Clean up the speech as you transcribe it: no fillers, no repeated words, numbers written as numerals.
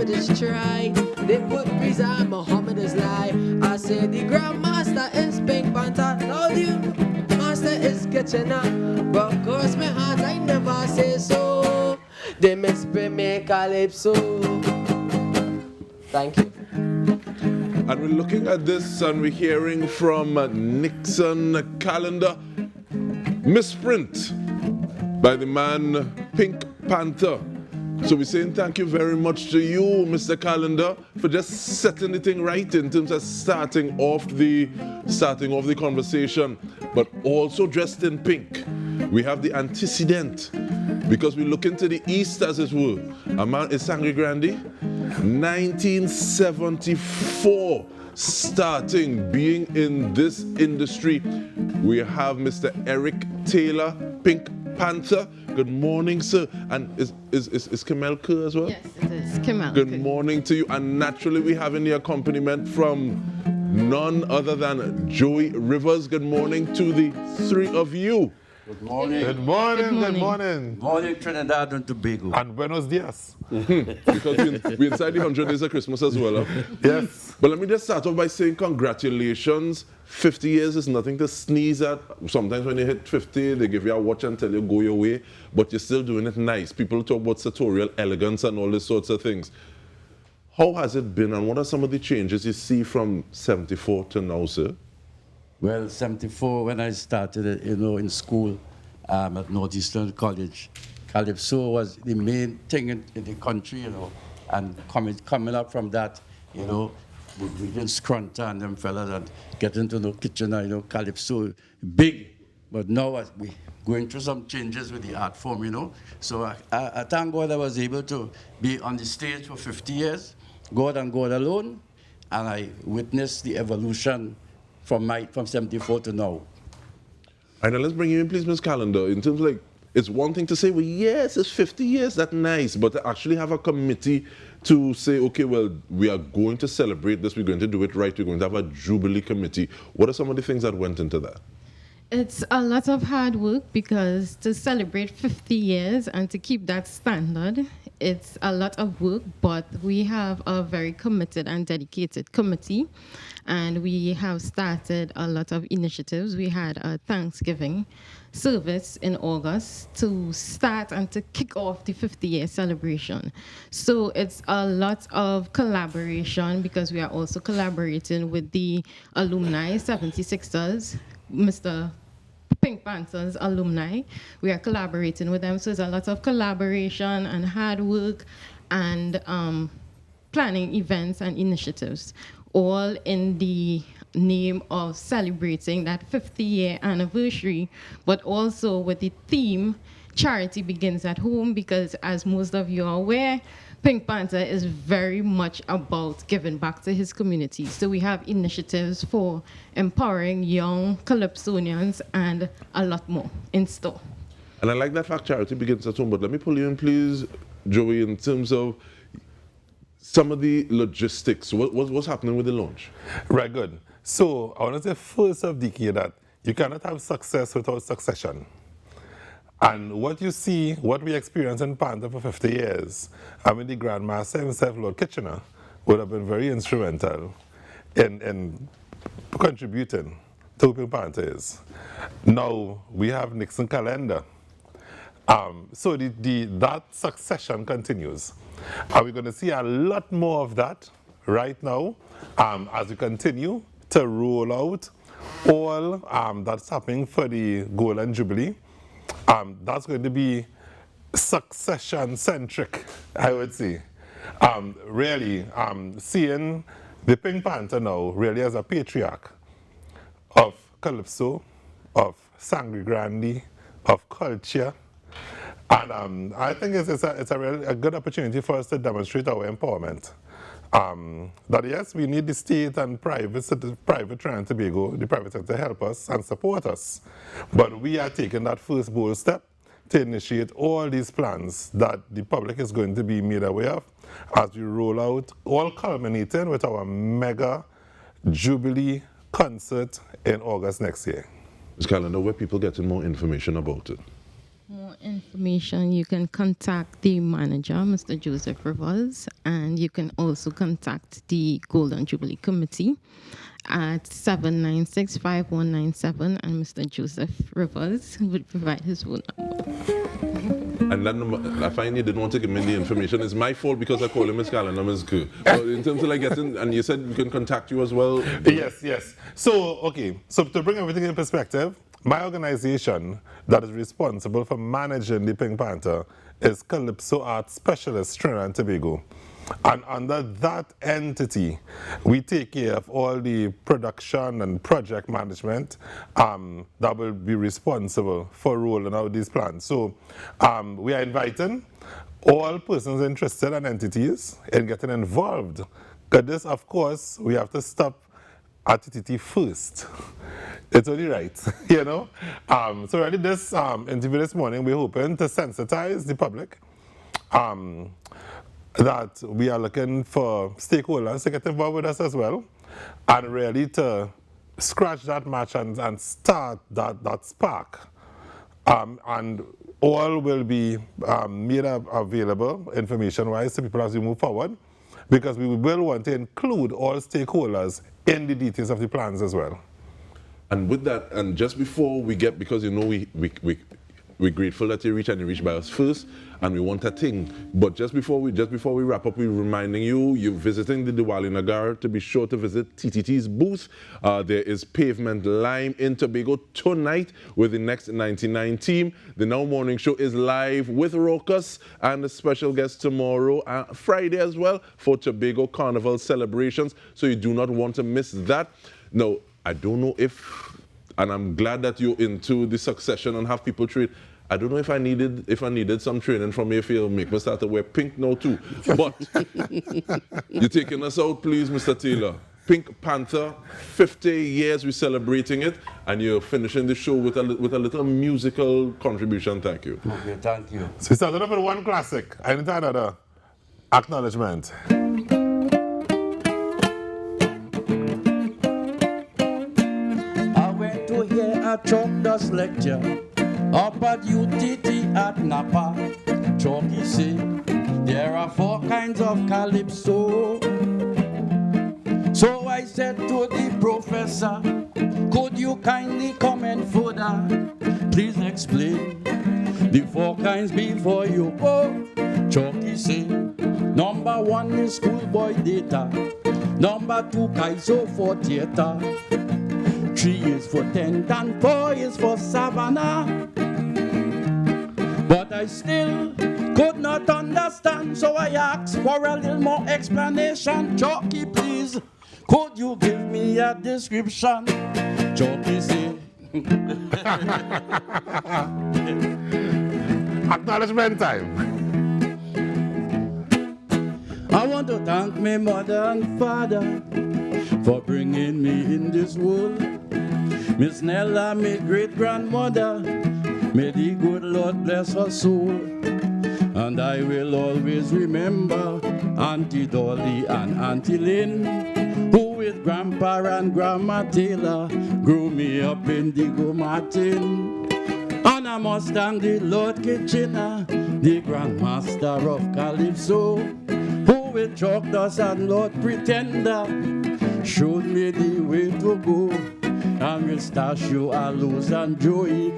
Muhammad is try. They put Rizal, Muhammad is lie. I said the grandmaster is Pink Panther. Now the master is Kitchener. But cause my heart, I never say so. They misspell me Calypso. Thank you. And we're looking at this and we're hearing from Nixon Calendar. Misprint by the man Pink Panther. So we're saying thank you very much to you, Mr. Calendar, for just setting the thing right in terms of starting off the conversation, but also dressed in pink. We have the antecedent, because we look into the East, as it were. A man is Sangre Grande, 1974, starting being in this industry. We have Mr. Eric Taylor, Pink Panther. Good morning, sir. And is Kamel Kerr as well? Yes, it is. Kamel. Good morning to you. And naturally, we have in the accompaniment from none other than Joey Rivers. Good morning to the three of you. Good morning. Good morning. Good morning. Morning, Trinidad and Tobago. And buenos dias. Because we're inside the 100 days of Christmas as well. Huh? Yes. But let me just start off by saying congratulations. 50 years is nothing to sneeze at. Sometimes when you hit 50, they give you a watch and tell you go your way, but you're still doing it nice. People talk about sartorial elegance and all these sorts of things. How has it been, and what are some of the changes you see from 74 to now, sir? Well, 74, when I started, in school at Northeastern College, Calypso was the main thing in the country, and coming up from that, we didn't scrunta and them fellas and get into the kitchen, Calypso, big. But now we going through some changes with the art form, So I thank God I was able to be on the stage for 50 years, God and God alone, and I witnessed the evolution from 74 to now. And now let's bring you in, please, Ms. Calendar. In terms of it's one thing to say, well, yes, it's 50 years, that's nice, but to actually have a committee to say, okay, well, we are going to celebrate this, we're going to do it right, we're going to have a Jubilee committee. What are some of the things that went into that? It's a lot of hard work, because to celebrate 50 years and to keep that standard, it's a lot of work, but we have a very committed and dedicated committee, and we have started a lot of initiatives. We had a Thanksgiving service in August to start and to kick off the 50-year celebration. So it's a lot of collaboration, because we are also collaborating with the alumni, 76ers, Mr. Pink Panther's alumni. We are collaborating with them. So it's a lot of collaboration and hard work and planning events and initiatives, all in the name of celebrating that 50-year anniversary, but also with the theme, Charity Begins at Home, because as most of you are aware, Pink Panther is very much about giving back to his community. So we have initiatives for empowering young Calypsonians and a lot more in store. And I like that fact, charity begins at home, but let me pull you in, please, Joey, in terms of some of the logistics. What's happening with the launch? Right, good. So I want to say first of the that you cannot have success without succession. And what you see, what we experienced in Panther for 50 years, the Grandmaster himself, Lord Kitchener, would have been very instrumental in contributing to who Pink Panther is. Now we have Nixon Calendar. So that succession continues. And we're going to see a lot more of that right now as we continue to roll out all that's happening for the Golden Jubilee. That's going to be succession-centric, I would say. Really, seeing the Pink Panther now really as a patriarch of Calypso, of Sangre Grande, of culture. And I think it's a good opportunity for us to demonstrate our empowerment. That yes, we need the state and private Trinidad and Tobago, the private sector, to help us and support us. But we are taking that first bold step to initiate all these plans that the public is going to be made aware of as we roll out, all culminating with our mega Jubilee concert in August next year. Ms. Calendar, where people getting more information about it? More information, you can contact the manager, Mr. Joseph Rivers, and you can also contact the Golden Jubilee Committee at 796-5197, and Mr. Joseph Rivers would provide his phone number. And that number, I find you didn't want to give me the information. It's my fault because I call him Miss Calendar, Miss Ku. But in terms of like getting, and you said we can contact you as well. Yes. So, okay, so to bring everything in perspective, my organization that is responsible for managing the Pink Panther is Calypso Art Specialists Trinidad and Tobago. And under that entity, we take care of all the production and project management that will be responsible for rolling out these plans. So we are inviting all persons interested and entities in getting involved. Because this, of course, we have to stop at TTT first. It's only right, you know. So really this interview this morning, we're hoping to sensitize the public that we are looking for stakeholders to get involved with us as well, and really to scratch that match and start that spark. And all will be made available information-wise to people as we move forward, because we will want to include all stakeholders in the details of the plans as well. And with that, and just before we get, because you know we're grateful that you reached by us first, and we want a thing. But just before we wrap up, we're reminding you're visiting the Diwali Nagar, to be sure to visit TTT's booth. There is Pavement Lime in Tobago tonight with the Next 99 team. The Now Morning Show is live with Raucus and a special guest tomorrow, Friday as well, for Tobago Carnival celebrations. So you do not want to miss that. Now, I don't know if, and I'm glad that you're into the succession and have people trade. I don't know if I needed some training from you if you'll make me start to wear pink now too. But you're taking us out, please, Mr. Taylor. Pink Panther, 50 years we're celebrating it, and you're finishing the show with a little musical contribution. Thank you. Okay, thank you. So we started off with one classic. I need another acknowledgement. I went to hear a Chalk Dust lecture up at UTT at Napa. Chalky say there are 4 kinds of calypso. So I said to the professor, could you kindly comment further? Please explain the 4 kinds before you go. Chalky say number 1 is schoolboy data, number 2 Kaiso for theater, 3 is for tent, and 4 is for savannah. But I still could not understand, so I asked for a little more explanation. Chalky, please, could you give me a description? Chalky said, Acknowledgement time. I want to thank my mother and father for bringing me in this world. Miss Nella, my great-grandmother, may the good Lord bless her soul. And I will always remember Auntie Dolly and Auntie Lynn, who with Grandpa and Grandma Taylor grew me up in the Go Martin. And I must thank the Lord Kitchener, the Grandmaster of Calypso, who with Chalk Dust and Lord Pretender showed me the way to go. And with Stasio, Alus and Joey.